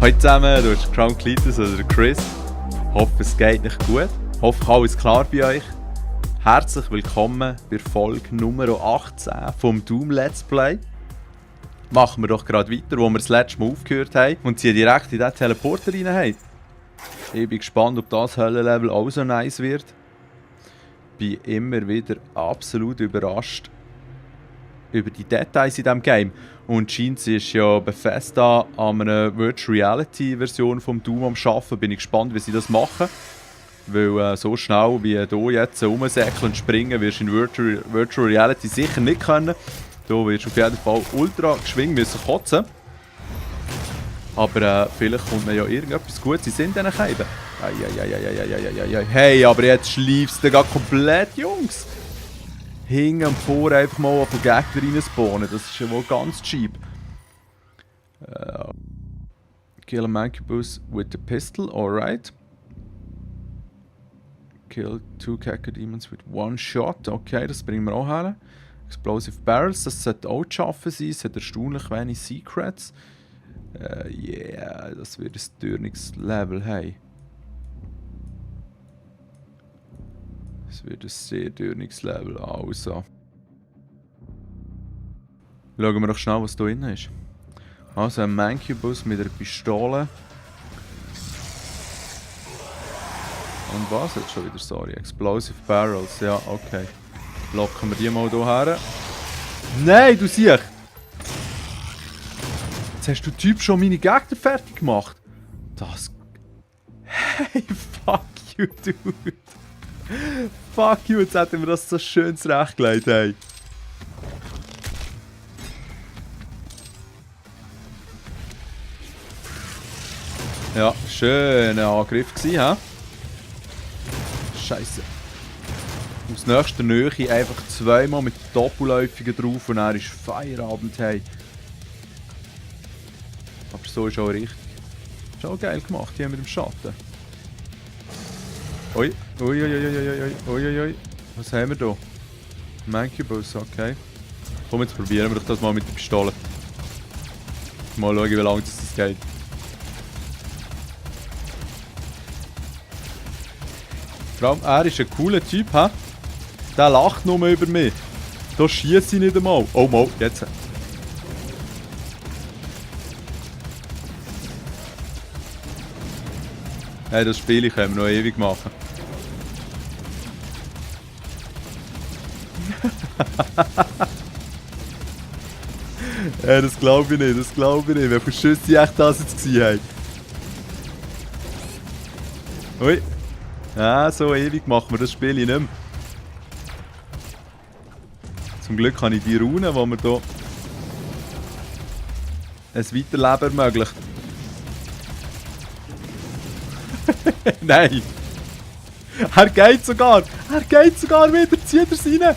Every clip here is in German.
Hallo zusammen, du bist Crown Cletus oder Chris. Hoffe es geht nicht gut. Hoffe alles klar bei euch. Herzlich willkommen bei Folge Nummer 18 vom Doom Let's Play. Machen wir doch gerade weiter, wo wir das letzte Mal aufgehört haben und sie direkt in diesen Teleporter rein haben. Ich bin gespannt, ob das Höllenlevel auch so nice wird. Bin immer wieder absolut überrascht über die Details in diesem Game. Und scheint ist ja Bethesda an einer Virtual Reality Version vom Doom am Arbeiten. Bin ich gespannt, wie sie das machen. Weil so schnell wie hier jetzt rumsäckeln und springen wirst du in Virtual Reality sicher nicht können. Hier wirst du auf jeden Fall ultra geschwingt müssen kotzen. Aber vielleicht kommt mir ja irgendetwas Gutes in Sinn diesen Scheiben. Hey, aber jetzt schleifst du komplett, Jungs! Hinten und vor einfach mal auf den Gegner reinspawnen, das ist ja wohl ganz cheap. Kill a Mancubus with the pistol, alright. Kill 2 Cacodemons with one shot, okay, das bringen wir auch her. Explosive Barrels, das sollte auch zu schaffen sein, es hat erstaunlich wenig Secrets. Yeah, das wird ein Dürnungslevel, hey. Es wird ein sehr dürniges Level, also. Schauen wir doch schnell, was da drin ist. Also ein Mancubus mit einer Pistole. Und was? Jetzt schon wieder, sorry. Explosive Barrels, ja, okay. Locken wir die mal hier her. Nein, du siehst! Jetzt hast du Typ schon meine Gegner fertig gemacht. Das... Hey, fuck you, dude. Fuck you, jetzt hätten wir das so schön zurechtgelegt, hey. Ja, schöner Angriff gewesen, hä? Scheiße. Aus nächster Nähe einfach zweimal mit Doppelläufigen drauf und er ist Feierabend, hey. Aber so ist auch richtig. Ist auch geil gemacht hier mit dem Schatten. Ui, ui, ui, ui, ui, ui, ui, ui. Was haben wir da? Mancubus, okay. Komm, jetzt probieren wir doch das mal mit der Pistole. Mal schauen, wie lange das geht. Vor allem, er ist ein cooler Typ, hä? Der lacht nur über mich. Da schießt ich nicht einmal. Oh, mal, jetzt. Hey, das Spiel können wir noch ewig machen. Hey, das glaube ich nicht, das glaube ich nicht. Wie viele Schüsse echt das jetzt gewesen haben. Ui. Ja, so ewig machen wir das Spiel nicht mehr. Zum Glück habe ich die Rune, die mir hier ein Weiterleben ermöglicht. Nein! Er geht sogar! Er geht sogar wieder! Zieht er rein!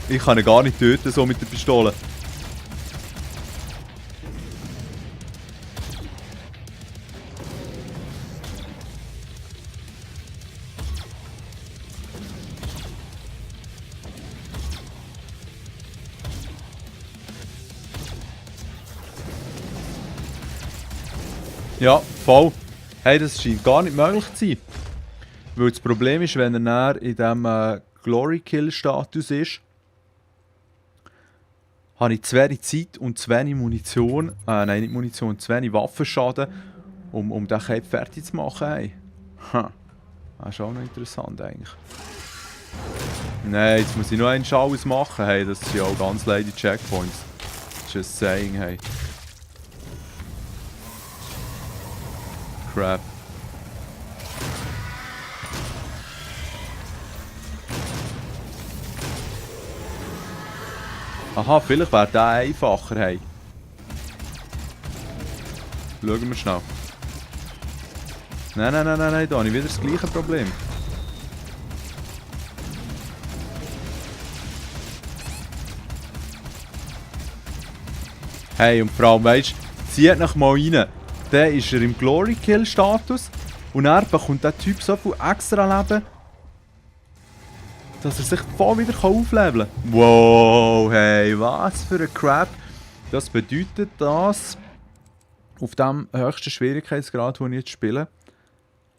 Ich kann ihn gar nicht töten, so mit der Pistole. Ja, voll. Hey, das scheint gar nicht möglich zu sein. Weil das Problem ist, wenn er näher in diesem Glory-Kill-Status ist, habe ich zu wenig Zeit und zu wenig Munition, nein, nicht Munition, zu wenig Waffenschaden, um den Cape fertig zu machen. Hey. Das ist auch noch interessant eigentlich. Nein, jetzt muss ich noch einen alles machen. Hey, das sind ja auch ganz leider Checkpoints. Just saying, hey. Crap. Aha, vielleicht wäre der einfacher, hey. Schauen wir schnell. Nein, nein, nein, nein, nein, da habe ich wieder das gleiche Problem. Hey, und vor allem, weißt du, zieht nach mal rein. Dann ist er im Glory-Kill-Status und er bekommt der Typ so viel extra Leben, dass er sich voll wieder aufleveln kann. Wow, hey, was für ein Crap. Das bedeutet, dass auf dem höchsten Schwierigkeitsgrad, den ich jetzt spiele,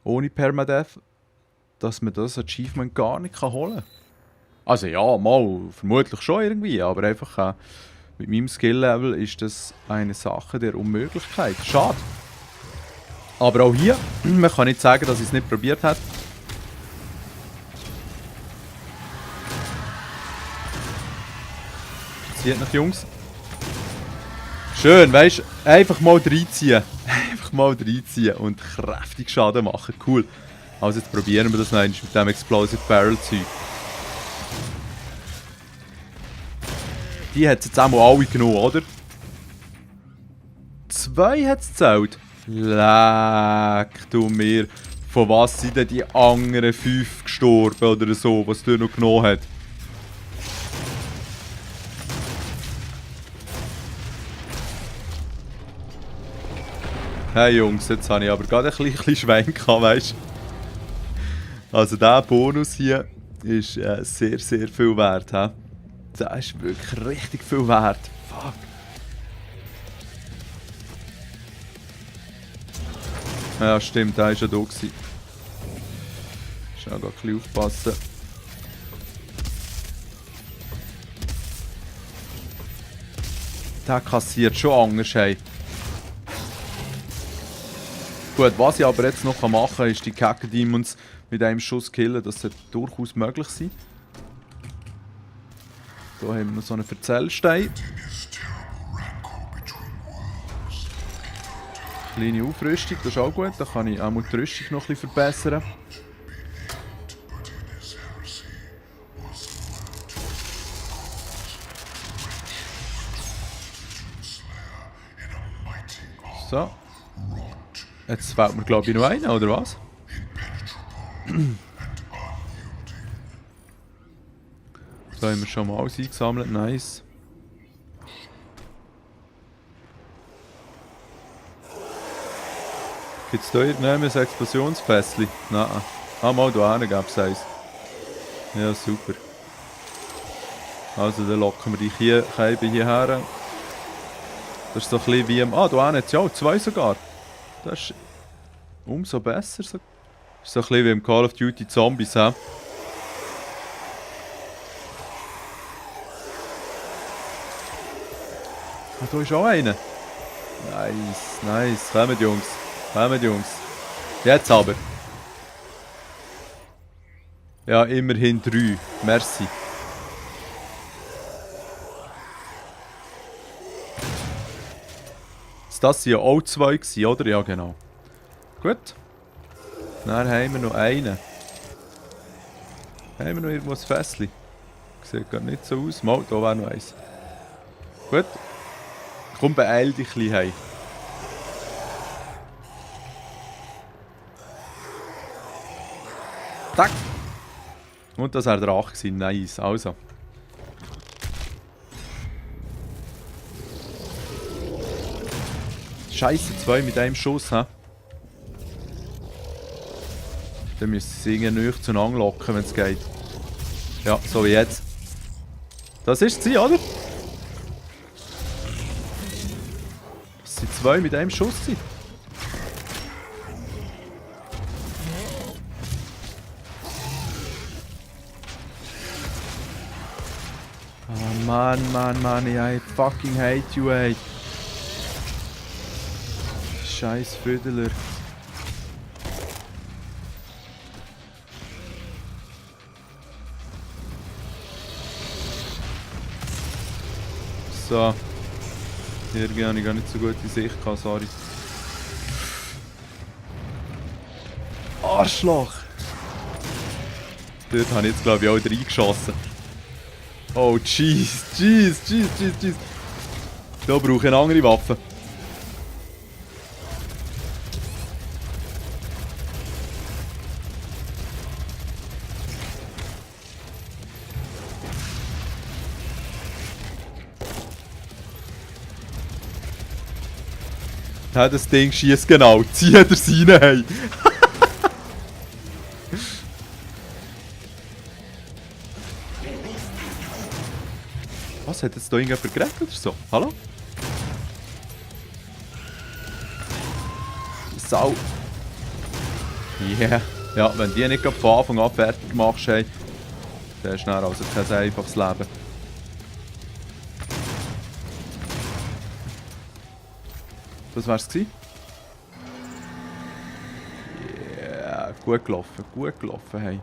ohne Permadeath, dass man das Achievement gar nicht holen kann. Also ja, mal, vermutlich schon irgendwie, aber einfach mit meinem Skill-Level ist das eine Sache der Unmöglichkeit. Schade. Aber auch hier, man kann nicht sagen, dass ich es nicht probiert habe. Zieht noch, Jungs. Schön, weißt du, einfach mal reinziehen. Einfach mal reinziehen und kräftig Schaden machen. Cool. Also jetzt probieren wir das noch mit dem Explosive Barrel Zeug. Die hat es jetzt auch mal alle genommen, oder? 2 hat es gezählt. Leck du mir. Von was sind denn die anderen 5 gestorben oder so, was du noch genommen hat? Hey Jungs, jetzt habe ich aber gerade ein bisschen Schwein gehabt, weißt du? Also dieser Bonus hier ist sehr, sehr viel wert. He? Der ist wirklich richtig viel wert. Fuck. Ja, stimmt, der war ja da. Muss auch ein bisschen aufpassen. Der kassiert schon anders, hey. Gut, was ich aber jetzt noch machen kann, ist die Kacke Demons mit einem Schuss killen. Das sollte durchaus möglich sein. Da haben wir noch so einen Verzellstein. Kleine Aufrüstung, das ist auch gut. Da kann ich auch mal die Rüstung noch ein bisschen verbessern. So. Jetzt fällt mir glaube ich noch einer, oder was? Da haben wir schon mal alles eingesammelt, nice. Gibt es da irgendein Explosionsfässchen? Nein. Ah, mal da hinten gäbe es eins. Ja, super. Also dann locken wir die Käbe hierher. Das ist so ein bisschen wie im... Ah, da hinten hat es ja auch 2 sogar. Das ist umso besser. Das ist so ein bisschen wie im Call of Duty Zombies, he? Ah, da ist auch einer. Nice, nice. Kommt Jungs. Kommt Jungs. Jetzt aber. Ja, immerhin 3. Merci. Das waren ja auch 2 gewesen, oder? Ja, genau. Gut. Dann haben wir noch einen. Haben wir noch irgendwo ein Fässchen? Sieht gar nicht so aus. Mal, da wäre noch eins. Gut. Komm, beeil dich ein bisschen heim. Zack. Und das war der Drache. Nice. Also. Scheiße, 2 mit einem Schuss, hä? Dann müssen sie irgendwie nicht zueinander locken, wenn es geht. Ja, so wie jetzt. Das ist sie, oder? Das sind 2 mit einem Schuss. Oh Mann, Mann, Mann, I fucking hate you, ey. Scheiß Vödeler. So. Hier habe ich gar nicht so gute Sicht gehabt, sorry. Arschloch! Dort habe ich jetzt glaube ich auch reingeschossen. Oh jeez, jeez. Da brauche ich eine andere Waffe. Ja, das Ding schießt genau. Zieh das rein, hey. Was, hat jetzt da irgendjemand gerettet oder so? Hallo? Sau. Yeah. Ja, wenn die nicht gerade von Anfang an fertig machst, hey, dann ist dann also kein einfaches Leben. Das wär's gewesen. Yeah, gut gelaufen, hey.